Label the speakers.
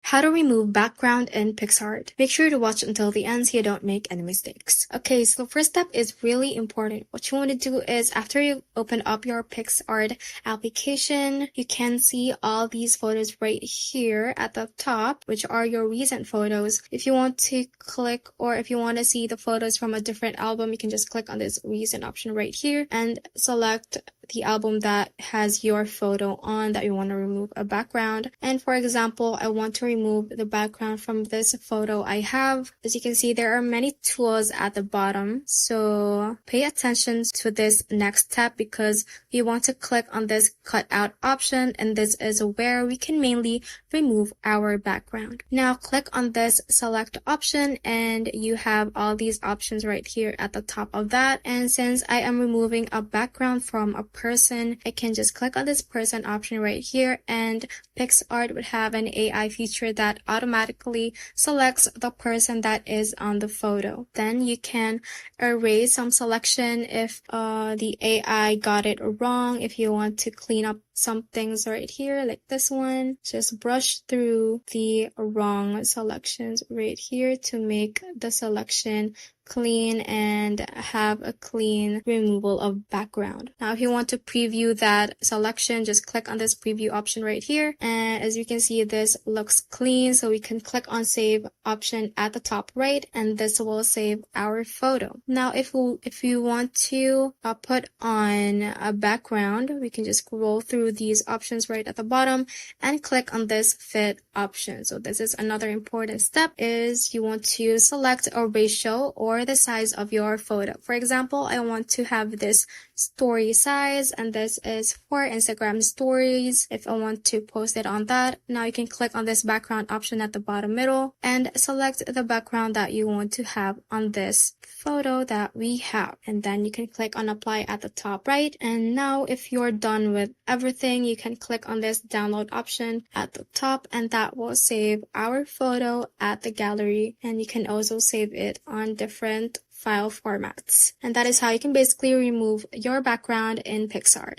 Speaker 1: How to remove background in Picsart. Make sure to watch until the end so you don't make any mistakes. Okay, so the first step is really important. What you want to do is after you open up your Picsart application, you can see all these photos right here at the top, which are your recent photos. If you want to click or if you want to see the photos from a different album, you can just click on this recent option right here and select the album that has your photo on that you want to remove a background. And for example, I want to remove the background from this photo I have. As you can see, there are many tools at the bottom. So pay attention to this next step because we want to click on this cutout option, and this is where we can mainly remove our background. Now click on this select option and you have all these options right here at the top of that. And since I am removing a background from a person, I can just click on this person option right here, and Picsart would have an AI feature that automatically selects the person that is on the photo. Then you can erase some selection if the AI got it wrong. If you want to clean up some things right here like this one, just brush through the wrong selections right here to make the selection clean and have a clean removal of background. Now if you want to preview that selection, just click on this preview option right here, and as you can see, this looks clean, so we can click on save option at the top right, and this will save our photo. Now if you want to put on a background, we can just scroll through these options right at the bottom and click on this fit option. So this is another important step, is you want to select a ratio or the size of your photo. For example, I want to have this story size, and this is for Instagram stories. If I want to post it on that, now you can click on this background option at the bottom middle and select the background that you want to have on this photo that we have, and then you can click on apply at the top right. And now if you're done with everything, you can click on this download option at the top, and that will save our photo at the gallery, and you can also save it on different file formats. And that is how you can basically remove your background in Picsart.